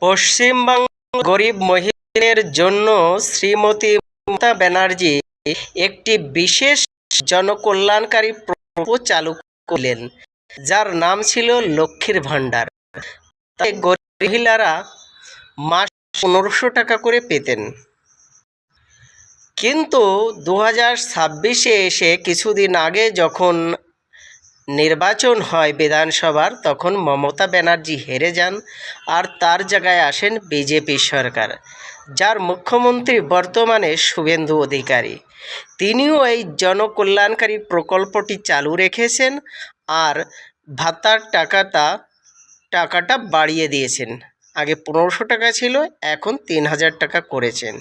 পশ্চিমবঙ্গ গরিব মহিলাদের জন্য শ্রীমতী মমতা ব্যানার্জি একটি বিশেষ জনকল্যাণকারী প্রকল্প চালু করলেন, যার নাম ছিল লক্ষ্মীর ভাণ্ডার। তাই গরিব মহিলারা মাস 1500 টাকা করে পেতেন। কিন্তু 2026-এ এসে কিছুদিন আগে যখন নির্বাচন হয় বিধানসভার, তখন মমতা ব্যানার্জি হেরে যান আর তার জায়গায় আসেন বিজেপি সরকার, যার মুখ্যমন্ত্রী বর্তমানে শুভেন্দু অধিকারী। তিনিও এই জনকল্যাণকারী প্রকল্পটি চালু রেখেছেন আর ভাতার টাকাটা বাড়িয়ে দিয়েছেন। আগে 1500 টাকা ছিল, এখন 3000 টাকা করেছেন।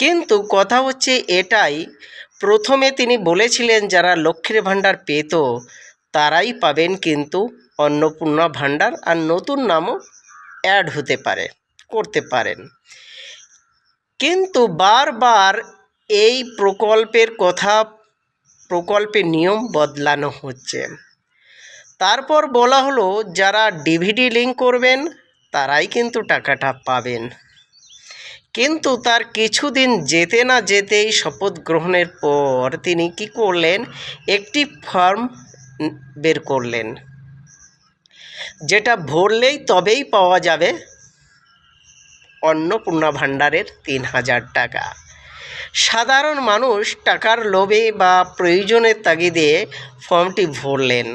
কিন্তু কথা হচ্ছে এটাই, প্রথমে তিনি বলেছিলেন যারা লক্ষ্মীর ভাণ্ডার পেত তারাই পাবেন কিন্তু অন্নপূর্ণা ভাণ্ডার, আর নতুন নামও অ্যাড হতে পারে, করতে পারেন। কিন্তু বারবার এই প্রকল্পের নিয়ম বদলানো হচ্ছে। তারপর বলা হলো যারা ডিভিডি লিঙ্ক করবেন তারাই কিন্তু টাকাটা পাবেন। কিন্তু তার কিছুদিন যেতে না যেতেই শপথ গ্রহণের পর তিনি কি করলেন, একটি ফর্ম বের করলেন, যেটা ভরলেই তবেই পাওয়া যাবে অন্নপূর্ণা ভাণ্ডারের 3000 টাকা। সাধারণ মানুষ টাকার লোভে বা প্রয়োজনের তাগিদে ফর্মটি ভরলেন।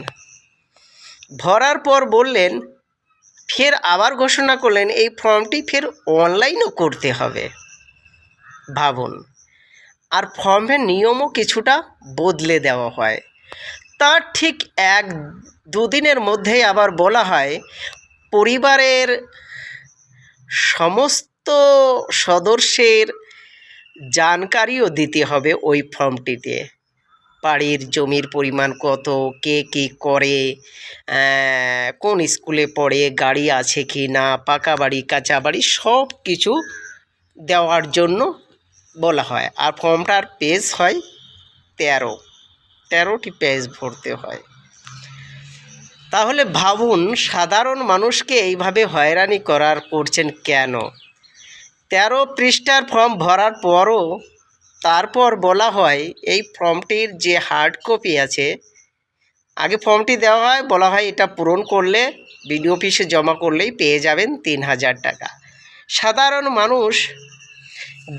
ভরার পর বললেন, ফের আবার ঘোষণা করলেন এই ফর্মটি ফের অনলাইনও করতে হবে। ভাবুন, আর ফর্মের নিয়মও কিছুটা বদলে দেওয়া হয়। তার ঠিক 1-2 দিনের মধ্যেই আবার বলা হয় পরিবারের সমস্ত সদস্যের জানকারিও দিতে হবে ওই ফর্মটিতে। বাড়ির জমির পরিমাণ কত, কে কী করে, কোন স্কুলে পড়ে, গাড়ি আছে কি না, পাকা বাড়ি কাঁচা বাড়ি, সব কিছু দেওয়ার জন্য বলা হয়। আর ফর্মটার পেজ হয় 13টি পেজ ভরতে হয়। তাহলে ভাবুন, সাধারণ মানুষকে এইভাবে হয়রানি করছেন কেন? 13 পৃষ্ঠার ফর্ম ভরার পরও তারপর বলা হয় এই ফর্মটির যে হার্ড কপি আছে, আগে ফর্মটি দেওয়া হয়, বলা হয় এটা পূরণ করলে বিডিও অফিসে জমা করলেই পেয়ে যাবেন 3000 টাকা। সাধারণ মানুষ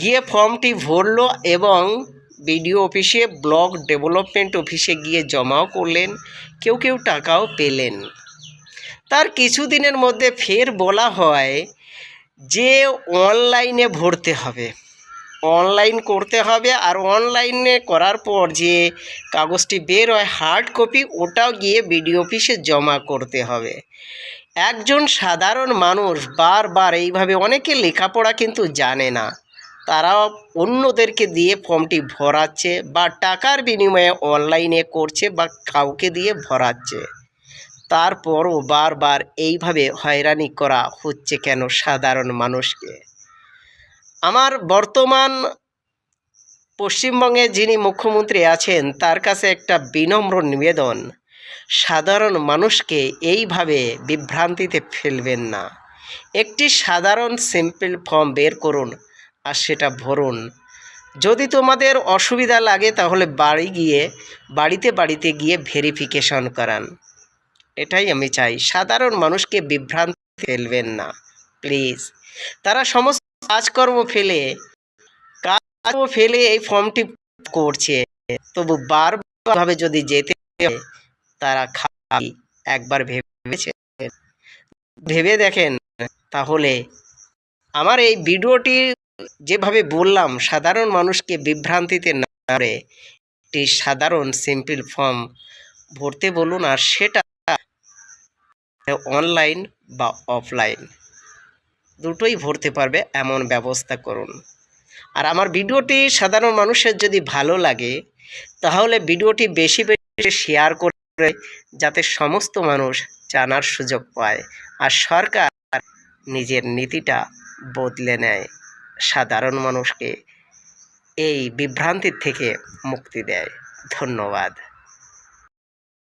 গিয়ে ফর্মটি ভরল এবং বিডিও অফিসে, ব্লক ডেভেলপমেন্ট অফিসে গিয়ে জমাও করলেন, কেউ টাকাও পেলেন। তার কিছুদিনের মধ্যে ফের বলা হয় যে অনলাইনে ভরতে হবে, অনলাইন করতে হবে। আর অনলাইনে করার পর যে কাগজটি বের হয় হার্ড কপি, ওটাও গিয়ে বিডিও অফিসে জমা করতে হবে। একজন সাধারণ মানুষ বারবার এইভাবে, অনেকে লেখাপড়া কিন্তু জানে না, তারা অন্যদেরকে দিয়ে ফর্মটি ভরাচ্ছে বা টাকার বিনিময়ে অনলাইনে করছে বা কাউকে দিয়ে ভরাচ্ছে। তারপরও বারবার এইভাবে হয়রানি করা হচ্ছে কেন সাধারণ মানুষকে? আমার বর্তমান পশ্চিমবঙ্গে যিনি মুখ্যমন্ত্রী আছেন তার কাছে একটা বিনম্র নিবেদন, সাধারণ মানুষকে এইভাবে বিভ্রান্তিতে ফেলবেন না। একটি সাধারণ সিম্পল ফর্ম বের করুন আর সেটা ভরুন। যদি তোমাদের অসুবিধা লাগে তাহলে বাড়িতে গিয়ে ভেরিফিকেশন করান। এটাই আমি চাই, সাধারণ মানুষকে বিভ্রান্তি ফেলবেন না প্লিজ। তারা সমস্ত কাজকর্ম ফেলে এই ফর্মটি করছে, তবু বারবার যদি যেতে তারা একবার ভেবে দেখেন। তাহলে আমার এই ভিডিওটি যেভাবে বললাম, সাধারণ মানুষকে বিভ্রান্তিতে না করে একটি সাধারণ সিম্পল ফর্ম ভরতে বলুন, আর সেটা অনলাইন বা অফলাইন দুটোই ভরতে পারবে এমন ব্যবস্থা করুন। আর আমার ভিডিওটি সাধারণ মানুষের যদি ভালো লাগে তাহলে ভিডিওটি বেশি বেশি শেয়ার করে, যাতে সমস্ত মানুষ জানার সুযোগ পায় আর সরকার নিজের নীতিটা বদলে নেয়, সাধারণ মানুষকে এই বিভ্রান্তির থেকে মুক্তি দেয়। ধন্যবাদ।